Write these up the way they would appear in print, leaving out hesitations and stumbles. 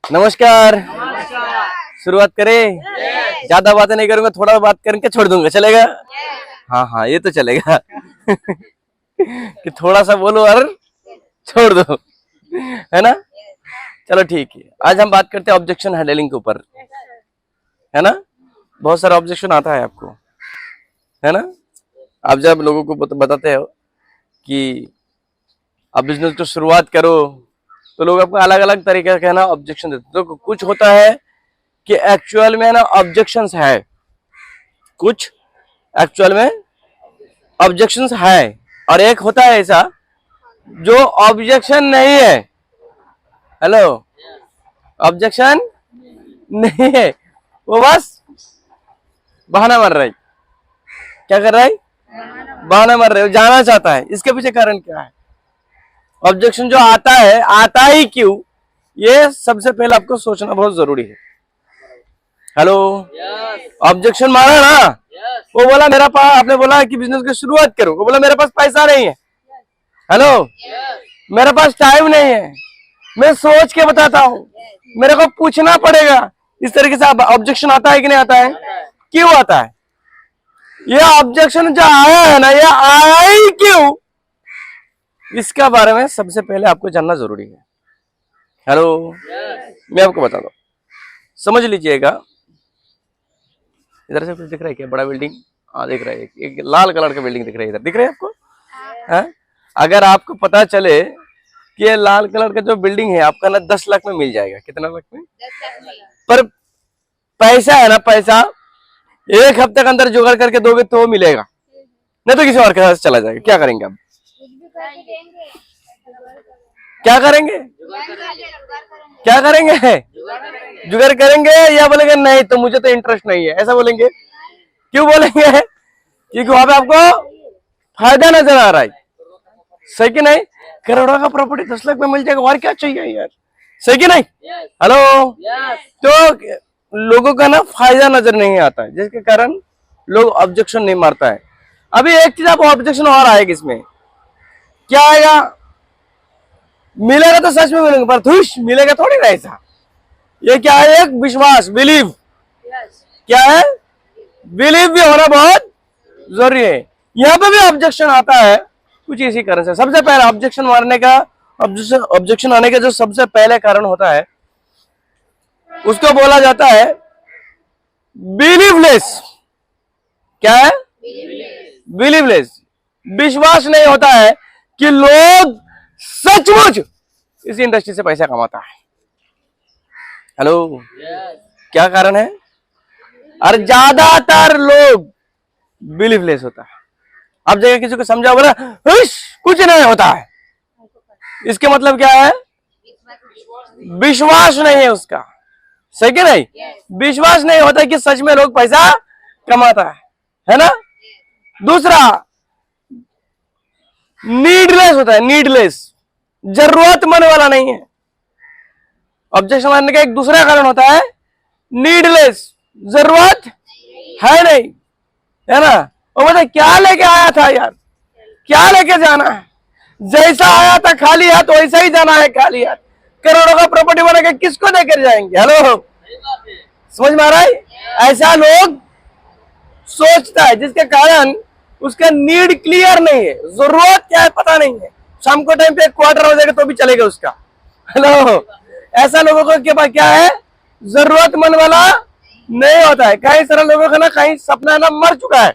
नमस्कार। शुरुआत करें। ज्यादा बातें नहीं करूंगा, थोड़ा बात करके छोड़ दूंगा, चलेगा? हाँ हाँ, ये तो चलेगा। कि थोड़ा सा बोलो और छोड़ दो, है ना? चलो ठीक है। आज हम बात करते हैं ऑब्जेक्शन हैंडलिंग के ऊपर, है ना? बहुत सारा ऑब्जेक्शन आता है आपको, है ना? आप जब लोगों को बताते हो कि आप बिजनेस को शुरुआत करो, तो लोग आपको अलग अलग तरीके का ना ऑब्जेक्शन देते हैं। तो कुछ होता है कि एक्चुअल में ना ऑब्जेक्शंस है, कुछ एक्चुअल में ऑब्जेक्शंस है, और एक होता है ऐसा जो ऑब्जेक्शन नहीं है। हेलो, ऑब्जेक्शन नहीं है, वो बस बहाना मार रहा है। क्या कर रहा है? बहाना मार रहा है, वो जाना चाहता है। इसके पीछे कारण क्या है? ऑब्जेक्शन जो आता है, आता ही क्यों, ये सबसे पहले आपको सोचना बहुत जरूरी है। हेलो, ऑब्जेक्शन मारा ना, वो बोला मेरा पास, आपने बोला कि बिजनेस की शुरुआत करो, वो बोला मेरे पास पैसा नहीं है। हेलो, मेरे पास टाइम नहीं है, मैं सोच के बताता हूँ, मेरे को पूछना पड़ेगा। इस तरीके से ऑब्जेक्शन आता है कि नहीं आता है? क्यों आता है? ये ऑब्जेक्शन जो आया है ना, ये आया ही क्यों, इसका बारे में सबसे पहले आपको जानना जरूरी है। हेलो, मैं आपको बताता हूँ, समझ लीजिएगा। इधर से कुछ दिख रहा है क्या? बड़ा बिल्डिंग? हाँ दिख रहा है, एक लाल कलर का बिल्डिंग दिख रहा है, इधर दिख रहा है आपको? है? अगर आपको पता चले कि ये लाल कलर का जो बिल्डिंग है आपका ना 10 लाख में मिल जाएगा, कितना लाख में? 10 लाख। पर पैसा है ना, पैसा 1 हफ्ते के अंदर जुगाड़ करके दोगे तो मिलेगा, नहीं तो किसी और के साथ चला जाएगा। क्या करेंगे आप? क्या करेंगे? क्या करेंगे? जुगाड़ करेंगे या बोलेंगे नहीं तो मुझे तो इंटरेस्ट नहीं है, ऐसा बोलेंगे? क्यों बोलेंगे? क्योंकि वहां पे आपको फायदा नजर आ रहा है, सही कि नहीं? करोड़ों का प्रॉपर्टी 10 लाख में मिल जाएगा, और क्या चाहिए यार, सही कि नहीं? हेलो, तो लोगों का ना फायदा नजर नहीं आता है, जिसके कारण लोग ऑब्जेक्शन नहीं मारता है। अभी एक चीज आपको ऑब्जेक्शन और आएगा, इसमें क्या आएगा? मिलेगा तो सच में मिलेगा, पर धुश मिलेगा थोड़ी ना ऐसा। ये क्या है? एक विश्वास, बिलीव। क्या है? बिलीव भी होना बहुत जरूरी है। यहाँ पे भी ऑब्जेक्शन आता है कुछ इसी कारण से। सबसे पहले ऑब्जेक्शन मारने का, ऑब्जेक्शन आने का जो सबसे पहले कारण होता है, उसको बोला जाता है बिलीवलेस। क्या है? बिलीवलेस। विश्वास नहीं होता है कि लोग सचमुच इस इंडस्ट्री से पैसा कमाता है। हेलो, क्या कारण है? और ज्यादातर लोग बिलीवलेस होता है। आप जगह किसी को समझा, बोला कुछ नहीं होता है, इसके मतलब क्या है? विश्वास नहीं है उसका, सही कि नहीं? विश्वास नहीं होता है कि सच में लोग पैसा कमाता है ना? दूसरा, नीडलेस होता है, नीडलेस, जरूरतमंद वाला नहीं है। ऑब्जेक्शन मारने का एक दूसरा कारण होता है नीडलेस, जरूरत है नहीं, है ना? वो बोले क्या लेके आया था यार, क्या लेके जाना है, जैसा आया था खाली हाथ वैसा ही जाना है खाली हाथ। करोड़ों का प्रॉपर्टी बना के किसको देकर जाएंगे? हेलो, समझ में आ रहा है? ऐसा लोग सोचता है, जिसके कारण उसका नीड क्लियर नहीं है, जरूरत क्या है पता नहीं है। शाम को टाइम पे क्वार्टर हो जाएगा तो भी चलेगा उसका। हेलो, ऐसा लोगों को के पास क्या है? जरूरतमंद वाला नहीं होता है। कई सारे लोगों का ना कहीं सपना ना मर चुका है।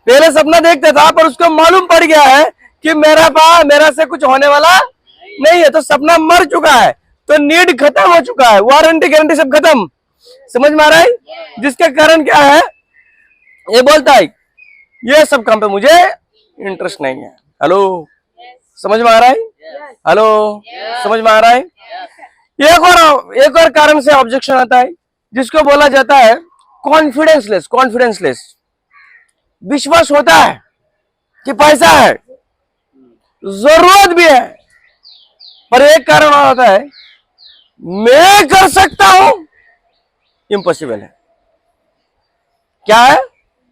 पहले सपना देखता था पर उसको मालूम पड़ गया है कि मेरा से कुछ होने वाला नहीं है, तो सपना मर चुका है, तो नीड खत्म हो चुका है, वारंटी गारंटी सब खत्म। समझ में आ रहा है? जिसके कारण क्या है, ये बोलता है ये सब काम पे मुझे इंटरेस्ट नहीं है। हेलो, समझ में आ रहा है? हेलो, समझ में आ रहा है? एक और कारण से ऑब्जेक्शन आता है, जिसको बोला जाता है कॉन्फिडेंसलेस। कॉन्फिडेंसलेस, विश्वास होता है कि पैसा है, जरूरत भी है, पर एक कारण और होता है मैं कर सकता हूं, इम्पॉसिबल है। क्या है?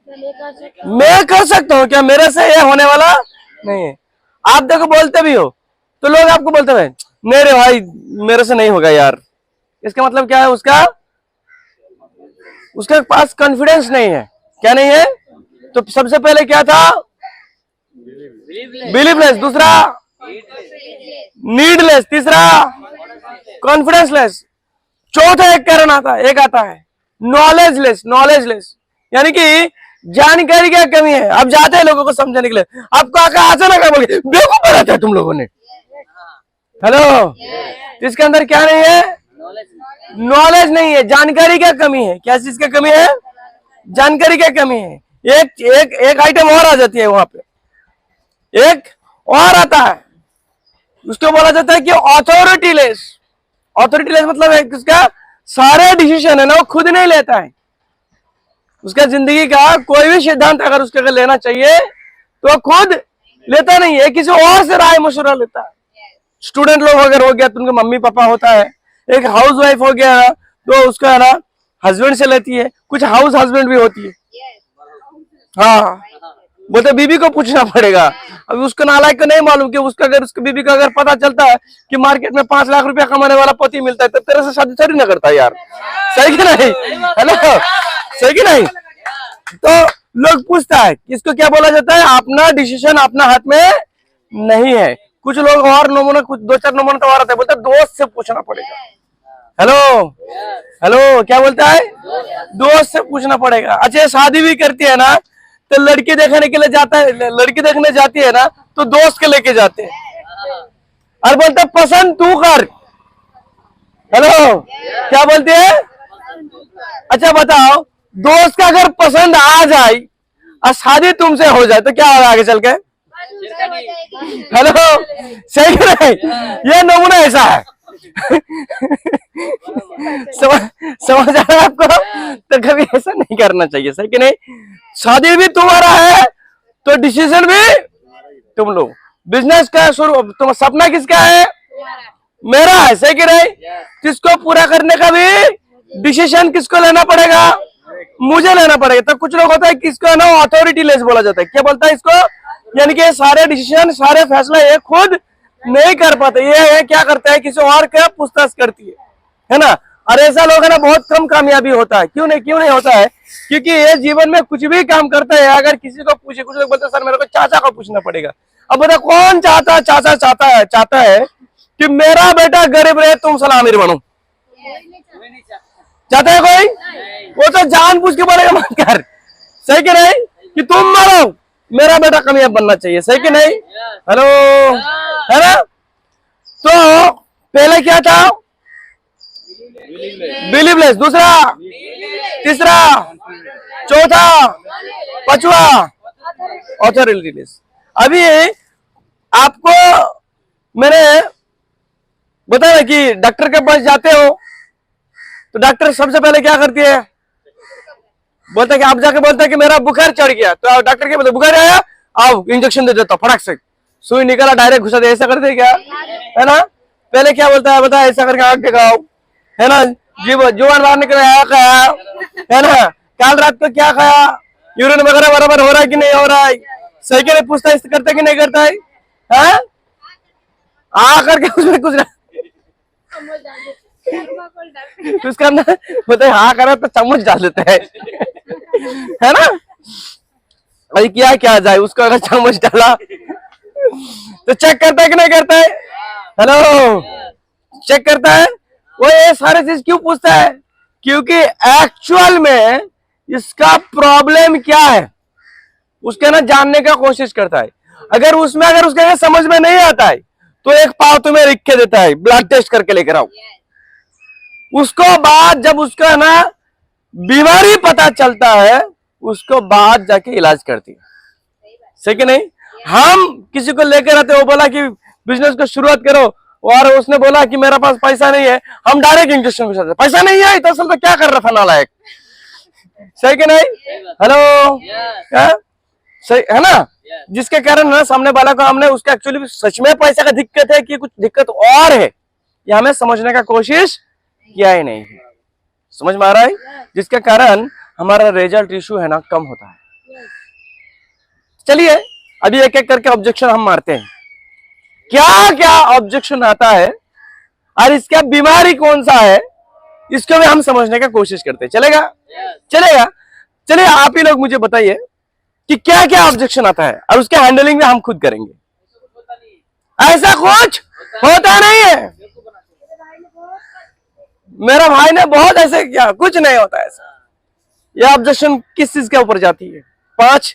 मैं कर सकता हूँ क्या? मेरे से ये होने वाला नहीं है। आप देखो बोलते भी हो तो लोग आपको बोलते हैं नहीं रे भाई मेरे से नहीं होगा यार। इसका मतलब क्या है? उसका उसके पास कॉन्फिडेंस नहीं है। क्या नहीं है? तो सबसे पहले क्या था? बिलीवलेस। दूसरा नीडलेस। तीसरा कॉन्फिडेंसलेस। चौथा एक कारण आता है, एक आता है नॉलेजलेस। नॉलेजलेस यानी कि जानकारी की कमी है। अब जाते हैं लोगों को समझाने के लिए, आपको आकर आजा ना क्या बोल के बेवकूफ बनाते हैं तुम लोगों ने। हेलो, इसके अंदर क्या नहीं है? नॉलेज नहीं है, जानकारी की कमी है। क्या चीज की कमी है? जानकारी की कमी है। एक एक एक आइटम और आ जाती है वहां पे, एक और आता है, उसको बोला जाता है कि ऑथोरिटीलेस। ऑथोरिटीलेस मतलब है किसका सारे डिसीजन है ना वो खुद नहीं लेता है। उसका जिंदगी का कोई भी सिद्धांत अगर उसके अगर लेना चाहिए तो खुद लेता नहीं है, किसी और से राय मशवरा लेता है। स्टूडेंट लोग अगर हो गया तो उनके मम्मी पापा होता है, एक हाउस वाइफ हो गया तो उसका है ना हस्बैंड से लेती है, कुछ हाउस हस्बैंड भी होती है। हाँ, बोलते बीबी को पूछना पड़ेगा। अभी उसको नालायक को नहीं मालूम कि उसका अगर उसकी बीबी को अगर पता चलता है कि मार्केट में 5 लाख रुपया कमाने वाला पति मिलता है तो तेरे से शादी थोड़ी ना करता यार। सही कि नहीं? है ना? सही कि नहीं? तो लोग पूछता है इसको क्या बोला जाता है? अपना डिसीजन अपना हाथ में नहीं है। कुछ लोग और नमूना, कुछ 2-4 नमूना तो और आता है, बोलते दोस्त से पूछना पड़ेगा। हेलो हेलो, क्या बोलता है? दोस्त से पूछना पड़ेगा। अच्छा, शादी भी करती है ना तो लड़की देखने के लिए जाता है, लड़की देखने जाती है ना तो दोस्त के लेके जाते हैं और बोलते पसंद तू कर। हेलो, क्या बोलते हैं? अच्छा बताओ, दोस्त का अगर पसंद आ जाए और शादी तुमसे हो जाए तो क्या होगा आगे चल के? हेलो, सही नहीं? ये नमूना ऐसा है। समझ आ रहा है आपको? तो कभी ऐसा नहीं करना चाहिए। सही कि नहीं? शादी भी तुम्हारा है तो डिसीजन भी तुम लो। बिजनेस का शुरू, तुम सपना किसका है? मेरा है। सही कि नहीं? किसको पूरा करने का भी डिसीजन किसको लेना पड़ेगा? मुझे लेना पड़ेगा। तो कुछ लोग होता है किसको ना अथॉरिटी लेस बोला जाता है। क्या बोलता है इसको? यानी कि सारे डिसीजन सारे फैसला ये खुद नहीं कर पाते, ये क्या करता है किसी और का पूछताछ करती है ना। और ऐसा लोग है ना बहुत कम कामयाबी होता है। क्यों नहीं होता है? क्योंकि ये जीवन में कुछ भी काम करता है अगर किसी को पूछे, कुछ लोग बोलते हैं सर मेरे को चाचा को पूछना पड़ेगा। अब बता कौन चाहता चाचा चाहता है कि मेरा बेटा गरीब रहे तुम सलामीर बनो? चाहता है कोई? वो तो जान पूछ के बोलेगा मत कर। सही कि नहीं? कि तुम मरो, मेरा बेटा कामयाब बनना चाहिए। सही कि नहीं? हेलो, है ना? तो पहले क्या था? बिलीवलेस। दूसरा, तीसरा, चौथा, पांचवा ऑथोरिटीलेस। अभी आपको मैंने बताया कि डॉक्टर के पास जाते हो तो डॉक्टर सबसे पहले क्या करती है? बोलता है कि आप जाके बोलता है कि मेरा बुखार चढ़ गया तो डॉक्टर क्या बोलते? बुखार आया, आओ इंजेक्शन दे देता हूं फटाक से। सुई निकाला डायरेक्ट घुसा दे। ऐसा करते क्या? है ना? पहले क्या बोलता है? बता ऐसा करके आग दिखाओ, है ना? जुबान बाहर निकल आया खाया, है ना? कल रात को क्या खाया? यूरिन वगैरह बराबर हो रहा है कि नहीं हो रहा है? सही के लिए पूछता है, करता है कि नहीं करता है? हाँ? आ करके उसमें कुछ उसके अंदर बोलते हैं हाँ करा तो चम्मच डाल देते हैं। है ना? भाई क्या जाए उसको अगर चम्मच डाला तो चेक करता है कि नहीं करता है? हेलो, चेक करता है। वो ये सारे चीज क्यों पूछता है? क्योंकि एक्चुअल में इसका प्रॉब्लम क्या है उसके ना जानने का कोशिश करता है। अगर उसके समझ में नहीं आता है तो एक पाव तुम्हें लिख के देता है, ब्लड टेस्ट करके लेकर आओ। उसको बाद जब उसका ना बीमारी पता चलता है उसको बाद जाके इलाज करती है। सही कि नहीं? हम किसी को लेकर आते, वो बोला कि बिजनेस को शुरुआत करो और उसने बोला कि मेरे पास पैसा नहीं है, हम डायरेक्ट इंजेक्शन को चलते। पैसा नहीं है तो असल में क्या कर रहा था नालायक? सही कि नहीं? हेलो, सही है ना? जिसके कारण ना सामने वाला को हमने उसका एक्चुअली सच में पैसा का दिक्कत है कि कुछ दिक्कत और है, ये हमें समझने का कोशिश किया ही नहीं। समझ में आ रहा है? जिसके कारण हमारा रिजल्ट इशू है ना कम होता है। चलिए अभी एक एक करके ऑब्जेक्शन हम मारते हैं, क्या क्या ऑब्जेक्शन आता है और इसका बीमारी कौन सा है, इसको भी हम समझने का कोशिश करते हैं। चलेगा? चलेगा। चलिए आप ही लोग मुझे बताइए कि क्या क्या ऑब्जेक्शन आता है और उसके हैंडलिंग में हम खुद करेंगे। ऐसा कुछ होता नहीं है, मेरा भाई ने बहुत ऐसे किया, कुछ नहीं होता ऐसा। यह ऑब्जेक्शन किस चीज के ऊपर जाती है? 5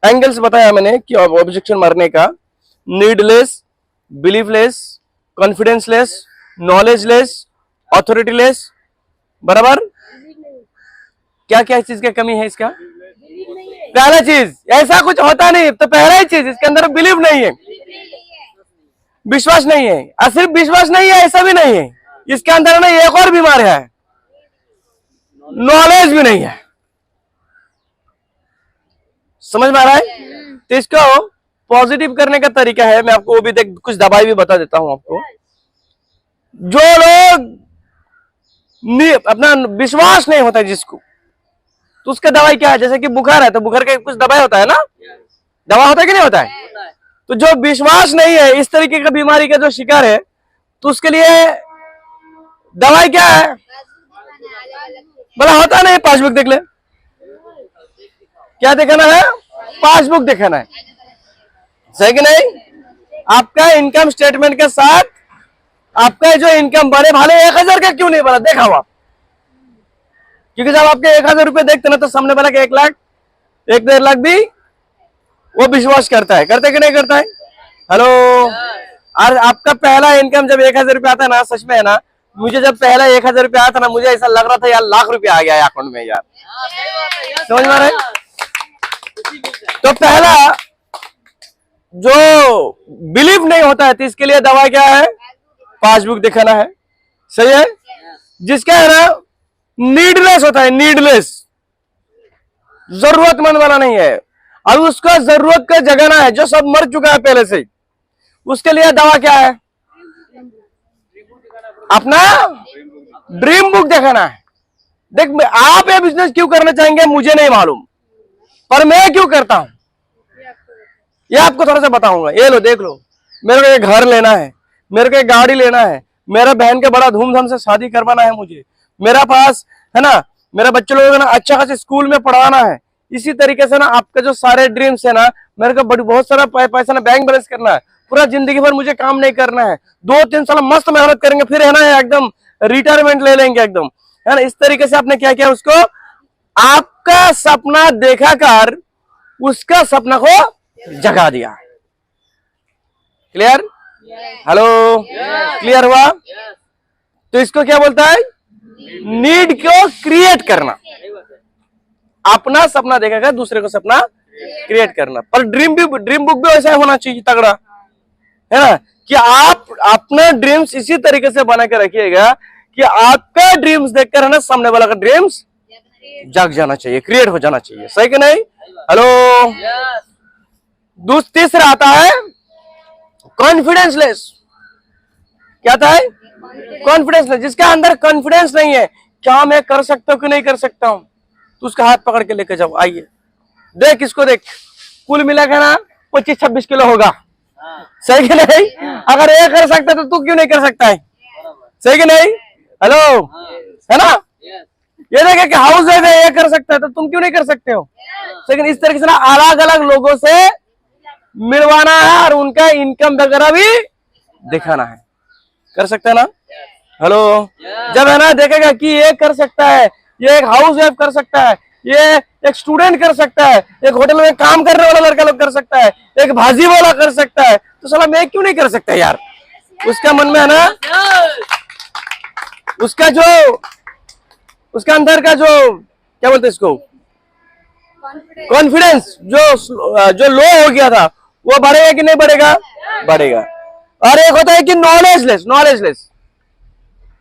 एंगल्स बताया मैंने कि ऑब्जेक्शन मारने का। नीडलेस, बिलीफलेस, कॉन्फिडेंसलेस, नॉलेजलेस, ऑथोरिटीलेस, बराबर। क्या क्या चीज की कमी है इसका? पहला चीज, ऐसा कुछ होता नहीं, तो पहला ही चीज इसके अंदर बिलीव नहीं है, विश्वास नहीं है। और सिर्फ विश्वास नहीं है ऐसा भी नहीं है, इसके अंदर ना एक और बीमारी है, नॉलेज भी नहीं है। समझ में आ रहा है? तो इसको पॉजिटिव करने का तरीका है, मैं आपको वो भी कुछ दवाई भी बता देता हूं आपको। जो लोग अपना विश्वास नहीं होता है जिसको, तो उसका दवाई क्या है? जैसे कि बुखार है तो बुखार का कुछ दवाई होता है ना, दवा होता है कि नहीं होता है? तो जो विश्वास नहीं है, इस तरीके का बीमारी का जो शिकार है, तो उसके लिए दवाई क्या है? बोला होता नहीं, पासबुक देख ले। क्या दिखाना है? पासबुक दिखाना है, सही कि नहीं? आपका इनकम स्टेटमेंट के साथ आपका जो इनकम बने, भले 1000 का क्यों नहीं बना, देखा हुआ। क्योंकि जब आपके 1000 रुपए देखते ना, तो सामने वाला के 1 लाख 1.5 लाख भी वो विश्वास करता है, करते कि नहीं करता है? हेलो। और आपका पहला इनकम जब 1000 रुपया आता है ना, सच में है ना, मुझे जब पहला 1000 रुपया आता था ना, मुझे ऐसा लग रहा था यार लाख रुपया आ गया अकाउंट में यार। समझ में आ रहा है? तो पहला जो बिलीव नहीं होता है, तो इसके लिए दवा क्या है? पासबुक दिखाना है, सही है? जिसका है ना नीडलेस होता है, नीडलेस, जरूरतमंद वाला नहीं है, अब उसको जरूरत का जगाना है, जो सब मर चुका है पहले से, उसके लिए दवा क्या है? अपना ड्रीम बुक दिखाना है। देख, आप ये बिजनेस क्यों करना चाहेंगे मुझे नहीं मालूम, पर मैं क्यों करता हूं ये आपको थोड़ा सा बताऊंगा। ये लो, देख लो, मेरे को एक घर लेना है, मेरे को एक गाड़ी लेना है, मेरा बहन के बड़ा धूमधाम से शादी करवाना है मुझे, मेरा पास है ना, मेरा बच्चे लोगों को ना अच्छा खासा स्कूल में पढ़ाना है। इसी तरीके से ना आपके जो सारे ड्रीम्स है ना, मेरे को बहुत सारा पैसा ना बैंक बैलेंस करना है, पूरा जिंदगी भर मुझे काम नहीं करना है, 2-3 साल मस्त मेहनत करेंगे, फिर है ना एकदम रिटायरमेंट ले लेंगे एकदम, है ना। इस तरीके से आपने क्या किया? उसको आपका सपना देखा कर उसका सपना को जगा दिया। क्लियर? हेलो, क्लियर हुआ? तो इसको क्या बोलता है? नीड को क्रिएट करना। अपना सपना देखेगा, दूसरे को सपना क्रिएट करना। पर ड्रीम बुक भी वैसा होना चाहिए तगड़ा, है ना, कि आप अपना ड्रीम्स इसी तरीके से बना के रखिएगा कि आपका ड्रीम्स देखकर है ना सामने वाला का ड्रीम्स जग जाना चाहिए, क्रिएट हो जाना चाहिए, सही कि नहीं? हेलो। तीसरा आता है कॉन्फिडेंसलेस। क्या आता है? कॉन्फिडेंसलेस, जिसके अंदर कॉन्फिडेंस नहीं है, क्या मैं कर सकता हूं कि नहीं कर सकता हूं, तो उसका हाथ पकड़ के लेके जाओ, आइए देख, इसको देख, कुल मिला के ना 25-26 किलो होगा, सही कि नहीं? अगर ये कर सकता है तो तू क्यों नहीं कर सकता है, सही कि नहीं? हेलो, है ना? ये देखे कि हाउस वाइफ है, ये कर सकता है तो तुम क्यों नहीं कर सकते हो? लेकिन इस तरीके से ना अलग अलग लोगों से मिलवाना है और उनका इनकम वगैरह भी दिखाना है, कर सकता है ना? हेलो। जब है ना देखेगा कि ये कर सकता है, ये एक हाउस वाइफ कर सकता है, ये एक स्टूडेंट कर सकता है, एक होटल में काम करने वाला लड़का लोग कर सकता है, एक भाजी वाला कर सकता है, तो साला मैं क्यों नहीं कर सकता यार? उसका मन में है ना, उसका जो उसका अंदर का जो क्या बोलते हैं इसको, कॉन्फिडेंस जो लो हो गया था, वो बढ़ेगा कि नहीं बढ़ेगा? बढ़ेगा। और एक होता है कि नॉलेजलेस,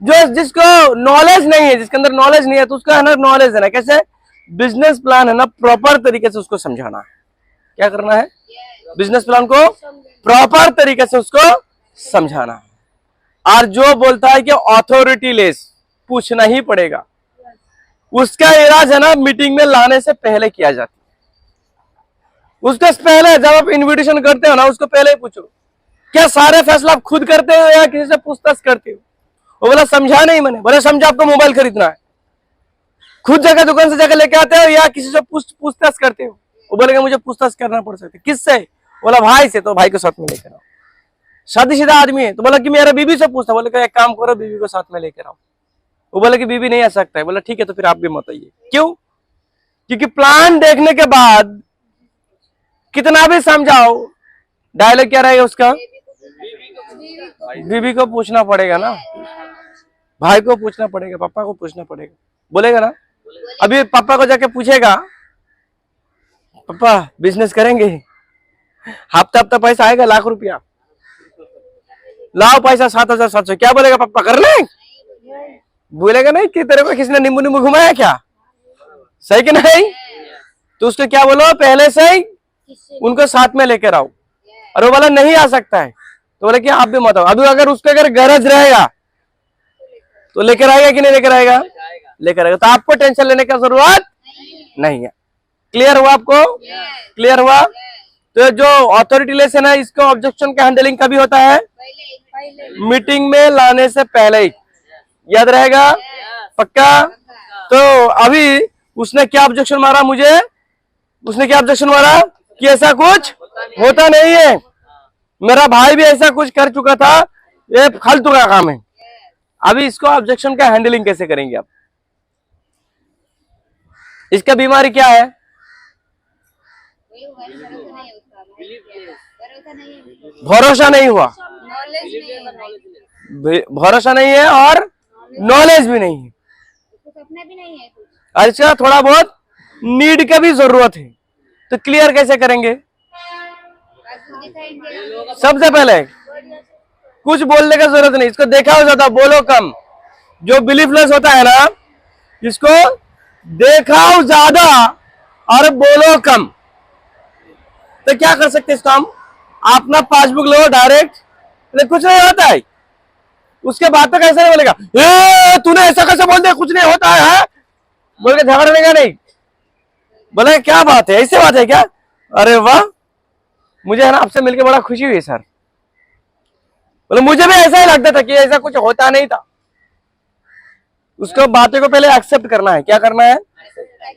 जो जिसको नॉलेज नहीं है, जिसके अंदर नॉलेज नहीं है, तो उसका है ना नॉलेज है ना, कैसे बिजनेस प्लान है ना प्रॉपर तरीके से उसको समझाना है। क्या करना है? बिजनेस प्लान को प्रॉपर तरीके से उसको समझाना है। और जो बोलता है कि अथॉरिटी लेस, पूछना ही पड़ेगा, उसका इलाज है ना मीटिंग में लाने से पहले किया जाता है। उसके पहले जब आप इनविटेशन करते हो ना, उसको पहले ही पूछो क्या सारे फैसला आप खुद करते हो या किसी से पूछताछ करते हो। वो बोला समझा नहीं मैंने। बोले समझा, आपको मोबाइल खरीदना है, खुद जाकर दुकान से जाकर लेके आते हो या किसी से पूछताछ करते हो। वो बोलेगा मुझे पूछताछ करना पड़ सकता है। किससे? बोला भाई से। तो भाई को साथ में लेकर आओ। शादीशुदा आदमी है तो बोला कि मेरा बीवी से पूछता। बोले एक काम करो, बीवी को साथ में लेकर आओ। वो बोले कि बीवी नहीं आ सकता है। बोला ठीक है, तो फिर आप भी मत आइए। क्यों? क्योंकि प्लान देखने के बाद कितना भी समझाओ, डायलॉग क्या रहेगा उसका? बीवी को पूछना पड़ेगा ना, भाई को पूछना पड़ेगा, पापा को पूछना पड़ेगा। बोलेगा ना। अभी पापा को जाके पूछेगा पापा बिजनेस करेंगे, हफ्ता हफ्ता पैसा आएगा ₹1,00,000, लाओ पैसा 7,700। क्या बोलेगा पापा? कर ले। बोलेगा नहीं कि तेरे को किसने नींबू नींबू घुमाया क्या? सही कि नहीं? तो उसको क्या बोलो, पहले से ही उनको साथ में लेकर आओ। और वो बोला नहीं आ सकता है तो बोले कि आप भी मत आओ। अभी अगर उसको अगर गरज रहेगा तो लेकर आएगा कि नहीं लेकर आएगा? लेकर आएगा। तो आपको टेंशन लेने की जरूरत नहीं है। क्लियर हुआ आपको? क्लियर हुआ? तो जो अथॉरिटी लेसन है, इसको ऑब्जेक्शन का हैंडलिंग कभी होता है? मीटिंग में लाने से पहले ही। याद रहेगा? पक्का? तो अभी उसने क्या ऑब्जेक्शन मारा मुझे? उसने क्या ऑब्जेक्शन मारा कि ऐसा कुछ होता नहीं है, मेरा भाई भी ऐसा कुछ कर चुका था, ये फालतू का काम है। अभी इसको ऑब्जेक्शन का हैंडलिंग कैसे करेंगे आप? इसका बीमारी क्या है? भरोसा नहीं हुआ, भरोसा नहीं है और नॉलेज भी नहीं है, और इसका थोड़ा बहुत नीड का भी जरूरत है। तो क्लियर कैसे करेंगे? सबसे पहले कुछ बोलने का जरूरत नहीं, इसको देखा हो ज्यादा, बोलो कम। जो बिलीफलेस होता है ना, इसको देखाओ ज्यादा और बोलो कम। तो क्या कर सकते इसको हम? अपना पासबुक लो डायरेक्ट, कुछ नहीं होता है। उसके बाद तो कैसे नहीं बोलेगा तूने ऐसा कैसे बोल दिया, कुछ नहीं होता है बोल के झगड़ने का नहीं। बोले क्या बात है, ऐसे बात है क्या? अरे वाह, मुझे है ना आपसे मिलकर बड़ा खुशी हुई सर। बोले मुझे भी ऐसा ही लगता था कि ऐसा कुछ होता नहीं था। उसको बातें को पहले एक्सेप्ट करना है। क्या करना है?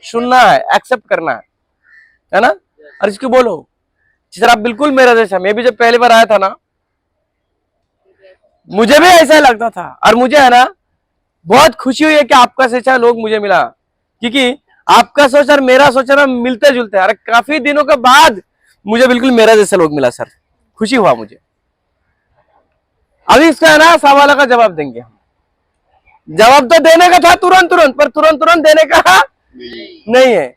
सुनना है, एक्सेप्ट करना है ना। और इसको बोलो सर आप बिल्कुल मेरा जैसा, मैं भी जब पहली बार आया था ना, मुझे भी ऐसा ही लगता था, और मुझे है ना बहुत खुशी हुई है कि आपका जैसा लोग मुझे मिला, क्योंकि आपका सोच और मेरा सोच ना मिलते जुलते हैं। और काफी दिनों के बाद मुझे बिल्कुल मेरा जैसा लोग मिला सर, खुशी हुआ मुझे। अभी इसका है ना सवाल का जवाब देंगे हम। जवाब तो देने का था तुरंत तुरंत, पर तुरंत तुरंत देने का नहीं है।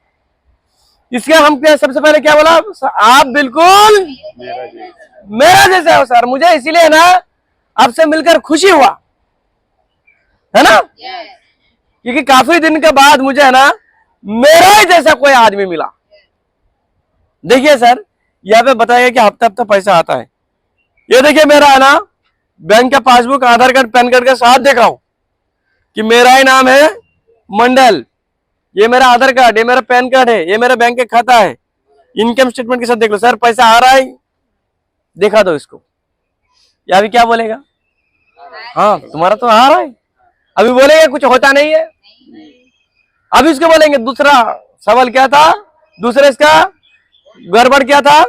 इसके हम क्या सबसे पहले क्या बोला? आप बिल्कुल मेरा जैसा हो सर, मुझे इसीलिए ना आपसे मिलकर खुशी हुआ, है ना। क्योंकि काफी दिन के बाद मुझे है ना मेरा ही जैसा कोई आदमी मिला। देखिए सर, यहाँ पे बताया कि हफ्ता हफ्ता पैसा आता है। ये देखिए मेरा है ना बैंक का पासबुक, आधार कार्ड, पैन कार्ड के साथ देखा हूं कि मेरा ही नाम है मंडल, ये मेरा आधार कार्ड, ये मेरा पैन कार्ड है, ये मेरा बैंक का खाता है, इनकम स्टेटमेंट के साथ देख लो सर, पैसा आ रहा है, दिखा दो इसको। या अभी क्या बोलेगा? हाँ तुम्हारा तो आ रहा है। अभी बोलेगा कुछ होता नहीं है। अभी उसको बोलेंगे दूसरा सवाल क्या था, दूसरे इसका गड़बड़ क्या था?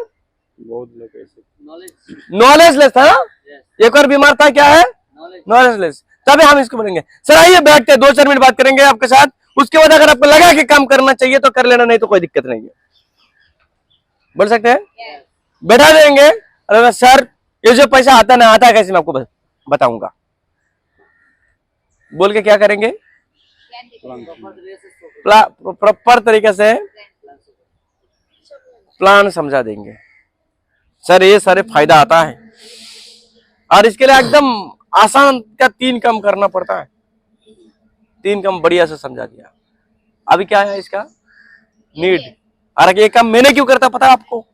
नॉलेजलेस था ना। एक और बीमार था, क्या है? नॉलेजलेस। तभी हम इसको बोलेंगे सर आइए बैठते 2-4 मिनट बात करेंगे आपके साथ, उसके बाद अगर आपको लगा कि काम करना चाहिए तो कर लेना, नहीं तो कोई दिक्कत नहीं है। बोल सकते हैं? बैठा देंगे। अरे सर ये जो पैसा आता ना आता है कैसे, मैं आपको बताऊंगा। बोल के क्या करेंगे? प्रॉपर तरीके से प्लान समझा देंगे। सर ये सारे फायदा आता है, और इसके लिए एकदम आसान का 3 काम करना पड़ता है। 3 काम बढ़िया से समझा दिया। अभी क्या है इसका? नीड। और ये काम मैंने क्यों करता पता है आपको?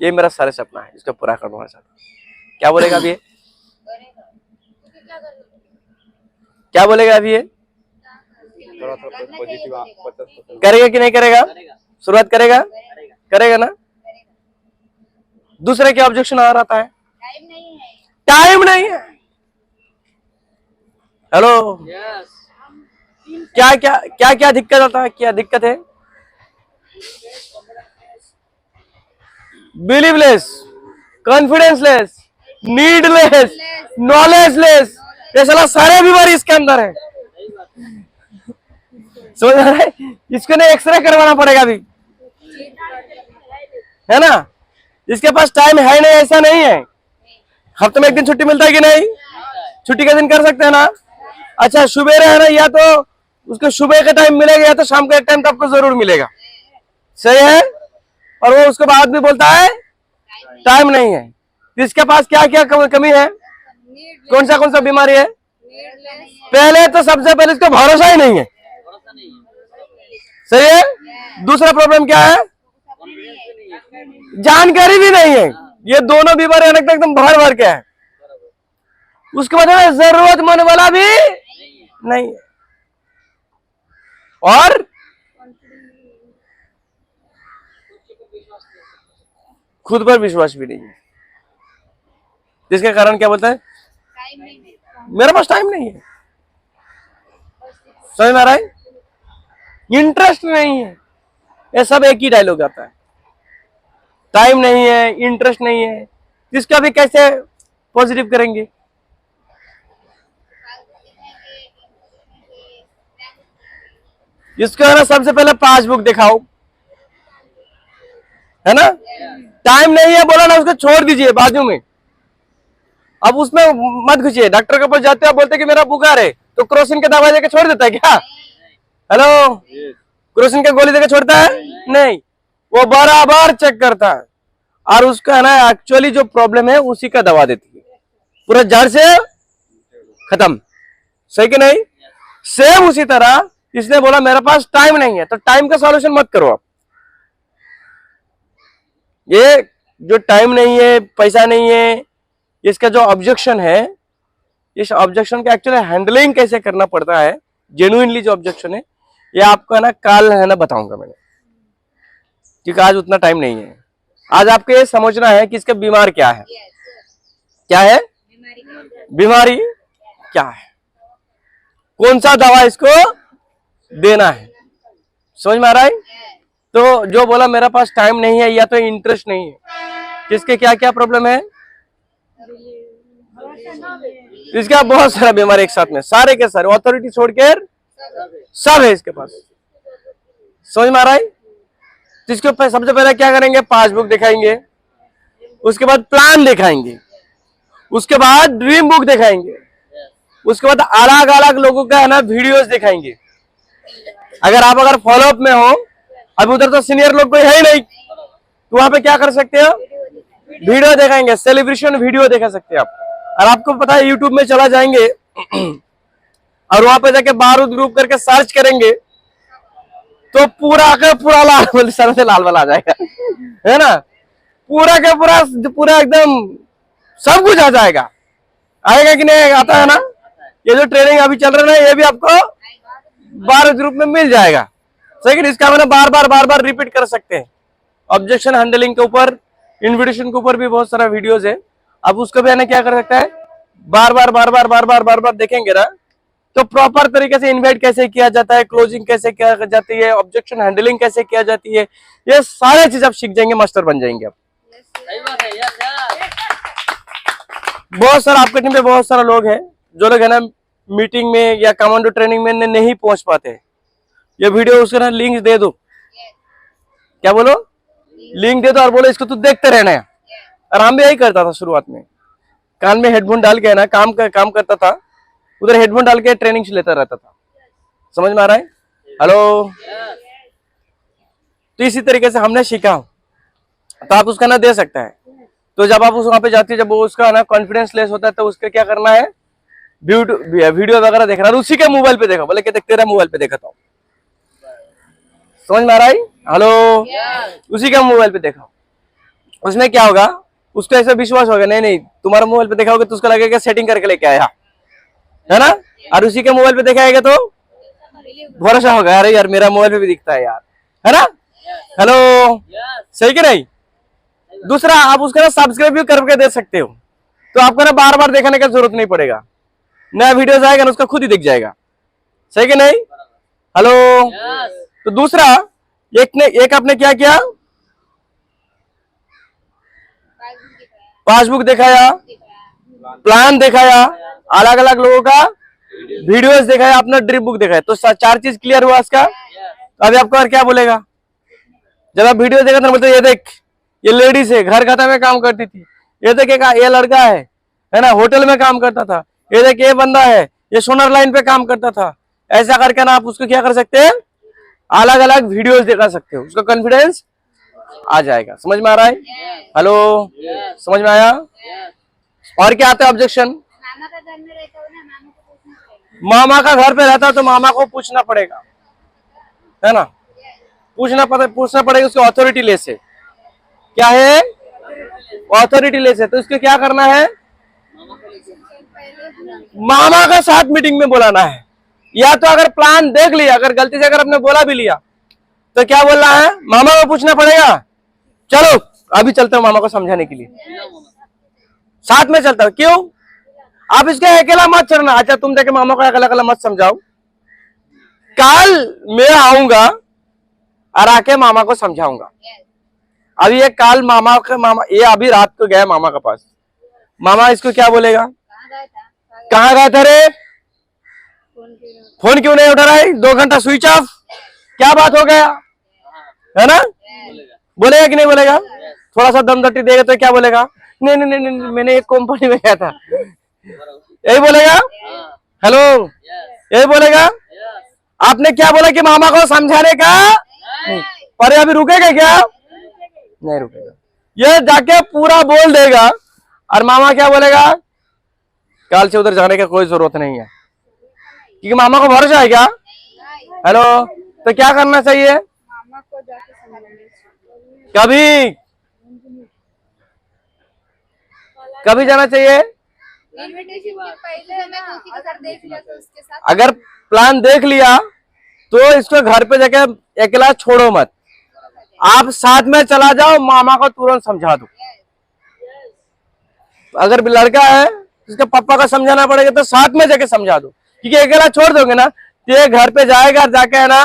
ये मेरा सारे सपना है, इसको पूरा करना चाहता। क्या बोलेगा अभी? क्या बोलेगा अभी? ये करेगा कि नहीं करेगा? शुरुआत करेगा? करेगा ना? दूसरे क्या ऑब्जेक्शन आ रहा है? टाइम नहीं है। टाइम नहीं है। हेलो, क्या क्या क्या क्या दिक्कत आता है? क्या दिक्कत है? बिलीवलेस, कॉन्फिडेंसलेस, नीडलेस, नॉलेजलेस, ये साला सारे बीमारी इसके अंदर है। समझ आ रहा है? इसको नहीं एक्सरे करवाना पड़ेगा अभी, है ना? इसके पास टाइम है नहीं, ऐसा नहीं है। हफ्ते में एक दिन छुट्टी मिलता है कि नहीं? छुट्टी का दिन कर सकते हैं ना? अच्छा, सुबह है ना, या तो उसको सुबह का टाइम मिलेगा या तो शाम का एक टाइम तो आपको जरूर मिलेगा। सही है? और वो उसके बाद भी बोलता है टाइम नहीं है। इसके पास क्या क्या कमी है? कौन सा बीमारी है? पहले तो सबसे पहले इसको भरोसा ही नहीं है। सही है? दूसरा प्रॉब्लम क्या है? जानकारी भी नहीं है। ये दोनों बीमारी एकदम भर भर के है। उसके बाद जरूरतमंद वाला भी नहीं है, और खुद पर विश्वास भी नहीं है। जिसके कारण क्या बोलता है? मेरे पास टाइम नहीं है। समझ में आ रहा है? इंटरेस्ट नहीं है। ये सब एक ही डायलॉग आता है। टाइम नहीं है, इंटरेस्ट नहीं है, इसका भी कैसे पॉजिटिव करेंगे? इसको है ना, सबसे पहले पासबुक दिखाओ, है ना? टाइम नहीं है बोला ना, उसको छोड़ दीजिए बाजू में। अब उसमें मत घुसिए। डॉक्टर के पास जाते हैं, बोलते कि मेरा बुखार है, तो क्रोसिन का दवा देकर छोड़ देता है क्या? हेलो, क्रोसिन का गोली देकर छोड़ता है? नहीं, वो बराबर चेक करता है और उसका है ना एक्चुअली जो प्रॉब्लम है उसी का दवा देती है, पूरा जड़ से खत्म। सही कि नहीं? सेम उसी तरह इसने बोला मेरे पास टाइम नहीं है, तो टाइम का सॉल्यूशन मत करो आप। ये जो टाइम नहीं है, पैसा नहीं है, इसका जो ऑब्जेक्शन है, इस ऑब्जेक्शन का एक्चुअली हैंडलिंग कैसे करना पड़ता है, जेन्युइनली जो ऑब्जेक्शन है, ये आपको है ना कल है ना बताऊंगा मैंने, क्योंकि आज उतना टाइम नहीं है। आज आपको ये समझना है कि इसका बीमार क्या है। क्या है बीमारी? क्या है? कौन सा दवा इसको देना है? समझ में आ रहा है? तो जो बोला मेरा पास टाइम नहीं है या तो इंटरेस्ट नहीं है, किसके क्या क्या प्रॉब्लम है? इसका बहुत सारा बीमारी एक साथ में, सारे के सारे, अथॉरिटी छोड़ के सब है इसके पास। समझ में आ रहा है? तो इसके सबसे पहले क्या करेंगे? पासबुक दिखाएंगे, उसके बाद प्लान दिखाएंगे, उसके बाद ड्रीम बुक दिखाएंगे, उसके बाद अलग अलग लोगों का है ना वीडियोस दिखाएंगे। अगर फॉलोअप में हो, अभी उधर तो सीनियर लोग कोई है ही नहीं, तो वहां पे क्या कर सकते हो? वीडियो दिखाएंगे, सेलिब्रेशन वीडियो दिखा सकते हैं आप। और आपको पता है यूट्यूब में चला जाएंगे और वहां पे जाके बारूद ग्रुप करके सर्च करेंगे तो पूरा का पूरा लाल सर से लाल वाला आ जाएगा, है ना? पूरा का पूरा एकदम सब कुछ आ जाएगा। आएगा कि नहीं? आता है ना? ये जो ट्रेनिंग अभी चल रहा है ये भी आपको बारूद ग्रुप में मिल जाएगा। सही, इसका मैंने बार बार रिपीट कर सकते हैं। ऑब्जेक्शन हैंडलिंग के ऊपर, इन्विटेशन के ऊपर भी बहुत सारा वीडियोस है। अब उसको भी है ना क्या कर सकता है? बार बार देखेंगे ना, तो प्रॉपर तरीके से इन्वाइट कैसे किया जाता है, क्लोजिंग कैसे किया जाती है, ऑब्जेक्शन हैंडलिंग कैसे किया जाती है, ये सारे चीज आप सीख जाएंगे, मास्टर बन जाएंगे आप। बहुत सारा आपके टीम में बहुत सारा लोग हैं जो लोग है ना मीटिंग में या कमांडो ट्रेनिंग में नहीं पहुंच पाते। ये वीडियो उसके ना लिंक दे दो, क्या बोलो? लिंक दे दो और बोलो इसको तू देखते रहना है। और हम भी यही करता था शुरुआत में, कान में हेडफोन डाल के ना काम करता था, उधर हेडफोन डाल के ट्रेनिंग लेता रहता था। समझ में आ रहा है? हेलो, तो इसी तरीके से हमने सीखा, तो आप उसका ना दे सकता है। तो जब आप वहां पे जाते हैं, जब वो उसका ना कॉन्फिडेंस लेस होता है, तो उसका क्या करना है? वीडियो वगैरह देखना है, उसी के मोबाइल पे देखो। बोले कि देख तेरा मोबाइल पे देखा था। समझ में आ रहा है? हेलो, उसी का मोबाइल पे देखो। उसमें क्या होगा? उसको ऐसा विश्वास होगा, नहीं तुम्हारा मोबाइल पे देखा होगा तो उसको लगेगा सेटिंग करके लेके आया, है ना? और उसी के मोबाइल पे देखाएगा तो भरोसा होगा, अरे यार मेरा मोबाइल पे भी दिखता है यार, है ना? हेलो, सही कि नहीं? दूसरा, आप उसका ना सब्सक्राइब भी करके दे सकते हो, तो आपको ना बार बार देखने का जरूरत नहीं पड़ेगा, नया वीडियोस आएगा ना उसका खुद ही दिख जाएगा, सही कि नहीं? हेलो, तो दूसरा, एक आपने क्या किया, पासबुक दिखाया, प्लान दिखाया, अलग अलग लोगों का वीडियोस दिखाया, अपना ड्रिप बुक दिखाया, तो 4 चीज क्लियर हुआ इसका। अभी आपको और क्या बोलेगा? जब आप वीडियो देखा था बोलते ये देख, ये लेडीज है, घर खाता में काम करती थी, ये देख ये लड़का है ना, होटल में काम करता था, ये देख ये बंदा है, ये सोनर लाइन पे काम करता था, ऐसा करके ना आप उसको क्या कर सकते हैं, अलग अलग वीडियोस दिखा सकते हो, उसका कॉन्फिडेंस आ जाएगा। समझ में आ रहा है? हेलो, समझ में आया? और क्या आता है ऑब्जेक्शन? मामा का घर में रहता हो ना, मामा को पूछना पड़ेगा। मामा का घर पे रहता तो मामा को पूछना पड़ेगा, है ना, पूछना पड़ेगा, उसकी ऑथोरिटी ले से, क्या है, ऑथोरिटी ले से, तो इसको क्या करना है, मामा का साथ मीटिंग में बुलाना है, या तो अगर प्लान देख लिया, अगर गलती से अगर आपने बोला भी लिया तो क्या बोलना है, मामा को पूछना पड़ेगा, चलो अभी चलते हो मामा को समझाने के लिए, साथ में चलता हूं, क्यों? आप इसके अकेला मत चलना, अच्छा तुम देखे मामा को अकेला अकेला मत समझाओ, कल मैं आऊंगा और आके मामा को समझाऊंगा। अभी ये काल मामा ये अभी रात को गया मामा के पास, मामा इसको क्या बोलेगा, कहाँ गया था रे, फोन क्यों नहीं उठा रहा है, 2 घंटा स्विच ऑफ, क्या बात हो गया, है ना, बोलेगा कि नहीं बोलेगा? थोड़ा सा दम दट्टी देगा तो क्या बोलेगा, नहीं नहीं नहीं, नहीं मैंने एक कंपनी में गया था, यही बोलेगा? हेलो, यही बोलेगा? आपने क्या बोला कि मामा को समझाने का नहीं, पर अभी रुकेगा क्या? नहीं रुकेगा, ये जाके पूरा बोल देगा, और मामा क्या बोलेगा, कल से उधर जाने का कोई जरूरत नहीं है, क्योंकि मामा को भरोसा है क्या? हेलो, तो क्या करना चाहिए, मामा को जाके समझाना, कभी कभी जाना चाहिए, इनविटेशन के पहले हमें किसी का घर देख लिया तो उसके साथ, अगर प्लान देख लिया तो इसको घर पे जाके अकेला छोड़ो मत, आप साथ में चला जाओ, मामा को तुरंत समझा दो। अगर लड़का है उसके पापा को समझाना पड़ेगा तो साथ में जाके समझा दो, क्योंकि अकेला छोड़ दोगे ना तो ये घर पे जाएगा, जाके है ना,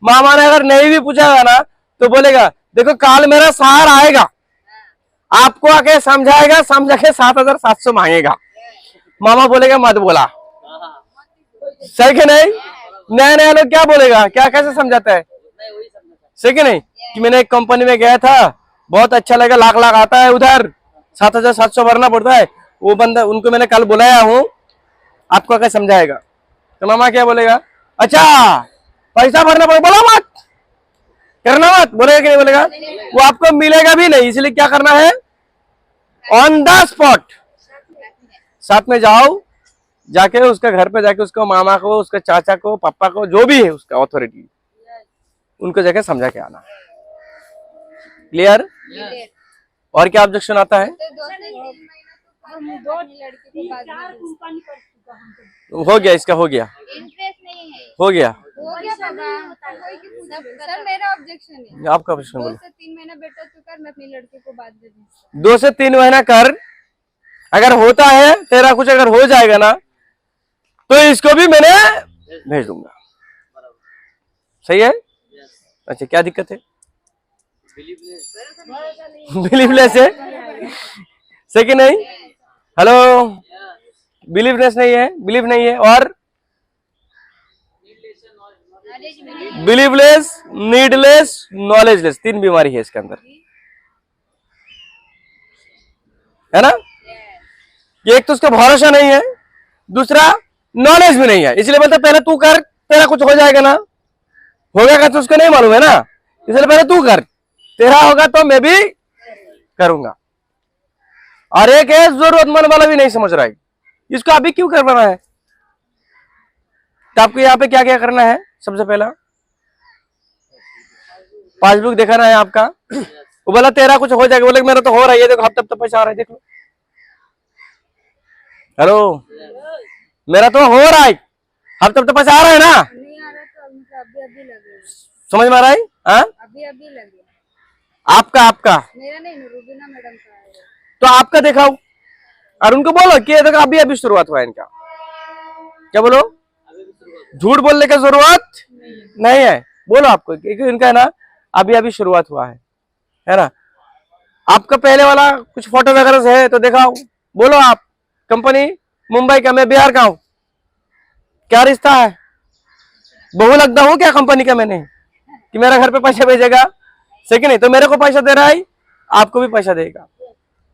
मामा ने अगर नहीं भी पूछागा ना तो बोलेगा देखो कल मेरा सहार आएगा, आपको आके समझाएगा, समझा के 7,700 मांगेगा, मामा बोलेगा मत बोला, सही कि नहीं? नया नया लोग क्या बोलेगा, क्या कैसे समझाता है, सही कि नहीं, कि मैंने एक कंपनी में गया था, बहुत अच्छा लगा, लाख लाख आता है उधर, 7,700 भरना पड़ता है, वो बंदा उनको मैंने कल बुलाया हूँ, आपको क्या समझाएगा, तो मामा क्या बोलेगा, अच्छा पैसा भरना पड़ेगा, बोला मत करना मत, बोलेगा कि नहीं बोलेगा? वो आपको मिलेगा भी नहीं, इसलिए क्या करना है, ऑन द स्पॉट साथ में जाओ, जाके उसका घर पे जाके उसको मामा को, उसके चाचा को, पापा को, जो भी है उसका ऑथोरिटी, उनको जाके समझा के आना। क्लियर? और क्या ऑब्जेक्शन आता है? हो गया, इसका हो गया, इंटरेस्ट नहीं है, हो गया बाबा, सर मेरा ऑब्जेक्शन है, आपका ऑब्जेक्शन 2 बोलो। से 3 महीना बेटा तो कर, मैं अपनी लड़के को बात दे दूँ। 2 से 3 महीना कर, अगर होता है तेरा कुछ, अगर हो जाएगा ना तो इसको भी मैंने भेज दूंगा, सही है? अच्छा क्या दिक्कत है, बिलीवलेस है, सही कि नहीं? हेलो, बिलीवलेस नहीं है, बिलीव नहीं है, और बिलीवलेस, नीडलेस, नॉलेजलेस, 3 बीमारी है इसके अंदर, है ना? एक तो उसका भरोसा नहीं है, दूसरा नॉलेज भी नहीं है, इसलिए बोलते पहले तू कर, तेरा कुछ हो जाएगा ना, होगा तो उसको नहीं मालूम है ना, इसलिए पहले तू कर, तेरा होगा तो मैं भी करूंगा। और एक है जरूरतमंद वाला भी नहीं समझ रहा है, इसको अभी क्यों करवाना है, तो आपको यहाँ पे क्या क्या करना है, सबसे पहला पासबुक दिखाना है आपका, वो बोला तेरा कुछ हो जाएगा, बोले मेरा तो हो रहा है, देखो हफ्ते हफ्ते पैसा आ रहा है, देख लो। हेलो, मेरा तो हो रहा है, हफ्ते हफ्ते पैसा आ रहा है ना, नहीं आ रहा तो अभी लगेगा, समझ में आ रहा है? हाँ? अभी अभी लगे। आपका आपका मेरा नहीं, रूबीना मैडम का है। तो आपका दिखाओ और उनको बोलो कि ये देखो अभी अभी शुरुआत हुआ है इनका। क्या बोलो? झूठ बोलने की जरूरत नहीं है, बोलो आपको क्योंकि इनका है ना अभी अभी शुरुआत हुआ है ना। आपका पहले वाला कुछ फोटो वगैरह है तो दिखाओ, बोलो आप। कंपनी मुंबई का, मैं बिहार का हूं, क्या रिश्ता है? बहू लगता हूं क्या कंपनी का मैंने कि मेरा घर पे पैसा भेजेगा? सही कि नहीं? तो मेरे को पैसा दे रहा है, आपको भी पैसा देगा।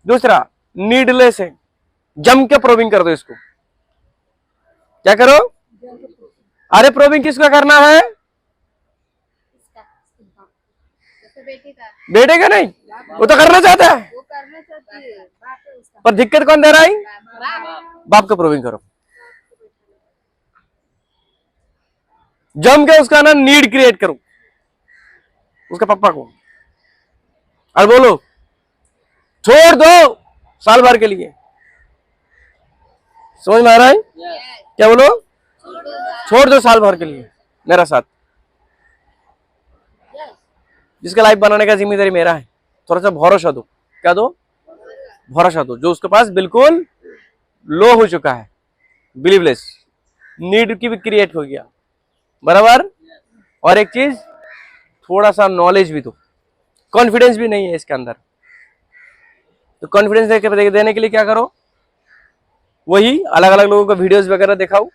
दूसरा, नीडलेस है, जम के प्रोबिंग कर दो इसको। क्या करो? अरे प्रोबिंग किसका करना है? बेटे का। बेटे का नहीं, वो तो करना चाहता है, वो करना चाहती है, बाप है उसका। पर दिक्कत कौन दे रहा है? बाप। बाप का प्रोबिंग करो, जम के उसका ना नीड क्रिएट करो उसका पापा को, और बोलो छोड़ दो साल भर के लिए। समझ में आ रहा है? क्या बोलो? छोड़ दो साल भर के लिए मेरा साथ। जिसका लाइफ बनाने का जिम्मेदारी मेरा है। थोड़ा सा भरोसा दो। क्या दो? भरोसा दो। जो उसके पास बिल्कुल लो हो चुका है, बिलीवलेस, नीड की भी क्रिएट हो गया, बराबर। और एक चीज, थोड़ा सा नॉलेज भी दो। कॉन्फिडेंस भी नहीं है इसके अंदर, तो कॉन्फिडेंस देने के लिए क्या करो? वही अलग अलग लोगों को वीडियोस वगैरह दिखाओ।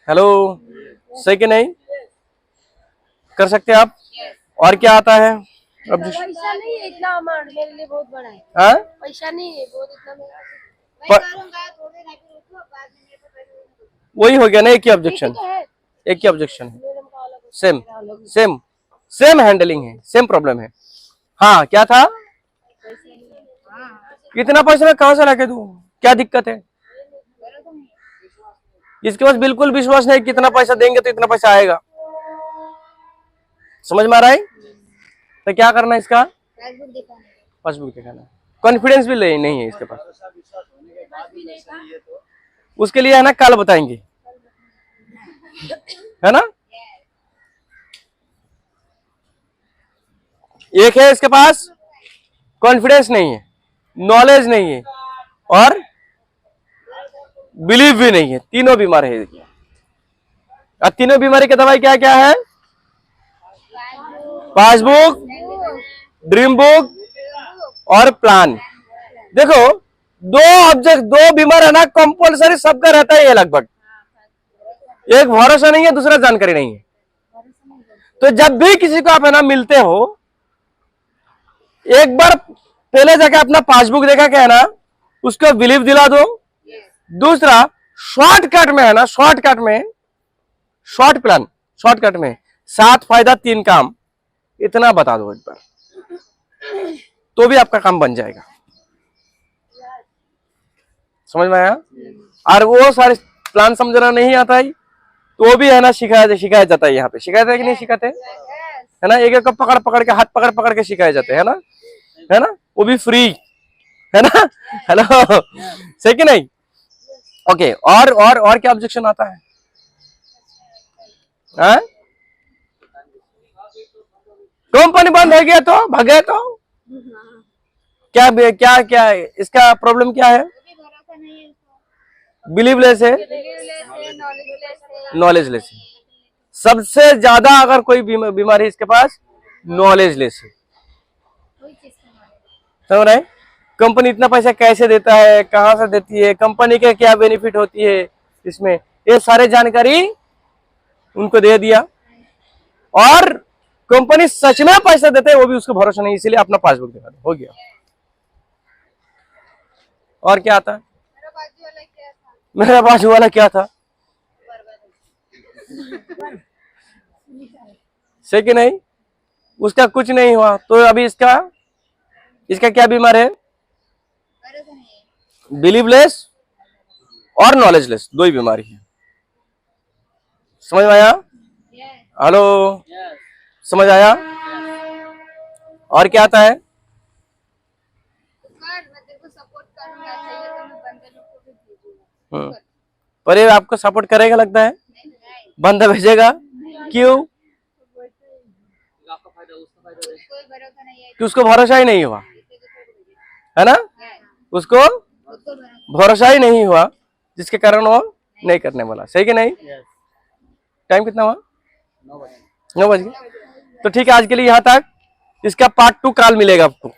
हेलो, सही कि नहीं? कर सकते हैं आप? और क्या आता है? अब पैसा नहीं है इतना, अमाउंट मेरे लिए बहुत बड़ा है। हाँ? पैसा नहीं है बहुत इतना वही हो गया ना, एक ही ऑब्जेक्शन, एक ही ऑब्जेक्शन है। सेम सेम सेम हैंडलिंग है, सेम प्रॉब्लम है। हाँ, क्या था? इतना पैसा मैं कहां से लाके दूं? क्या दिक्कत है? इसके पास बिल्कुल विश्वास नहीं, कितना पैसा देंगे तो इतना पैसा आएगा। समझ में आ रहा है? तो क्या करना है इसका? पासबुक दिखाना। कॉन्फिडेंस भी नहीं है इसके पास। उसके लिए है ना, कल बताएंगे, है ना। एक है इसके पास कॉन्फिडेंस नहीं है, नॉलेज नहीं है, और बिलीव भी नहीं है। तीनों बीमार है। और तीनों बीमारी की दवाई क्या क्या है? पासबुक, ड्रीम बुक और प्लान। देखो, दो बीमार है ना, कंपल्सरी सबका रहता है ये लगभग। एक भरोसा नहीं है, दूसरा जानकारी नहीं है। तो जब भी किसी को आप है ना मिलते हो, एक बार पहले जाके अपना पासबुक देखा क्या है ना, उसको बिलीव दिला दो। दूसरा, शॉर्टकट में है ना, शॉर्टकट में 7 फायदा 3 काम, इतना बता दो एक बार, तो भी आपका काम बन जाएगा। समझ में आया? और वो सारे प्लान समझना नहीं आता है तो भी है ना शिकायत जाता है। यहाँ पे शिकायत है कि नहीं? शिकायत है ना। एक एक पकड़ के हाथ पकड़ के शिकायत जाते है ना, वो भी फ्री, है ना। हेलो, सही कि नहीं? ओके, और क्या ऑब्जेक्शन आता है? कंपनी बंद हो गया तो भागे तो क्या क्या क्या है? इसका प्रॉब्लम क्या है? बिलीवलेस है, नॉलेजलेस है। सबसे ज्यादा अगर कोई बीमारी इसके पास नॉलेजलेस है। समझ रहे? कंपनी इतना पैसा कैसे देता है, कहां से देती है, कंपनी के क्या बेनिफिट होती है इसमें, ये सारे जानकारी उनको दे दिया। और कंपनी सच में पैसा देते है वो भी उसको भरोसा नहीं, इसीलिए अपना पासबुक दिखा दो, हो गया। और क्या आता है? मेरा बाजू वाला क्या था? सही कि नहीं? उसका कुछ नहीं हुआ, तो अभी इसका क्या बीमार है? बिलीवलेस और नॉलेजलेस, दो ही बीमारी है। समझ में आया? हेलो, समझ आया? और क्या आता है? पर ये आपको सपोर्ट करेगा लगता है? बंदा भेजेगा? क्यों? कोई भरोसा नहीं है। कि उसको भरोसा ही नहीं हुआ, है ना, उसको उसको भरोसा भरोसा ही नहीं हुआ, जिसके कारण वो नहीं करने वाला। सही कि नहीं? टाइम कितना हुआ? 9 बज गए। तो ठीक है, आज के लिए यहाँ तक। इसका पार्ट 2 कल मिलेगा आपको।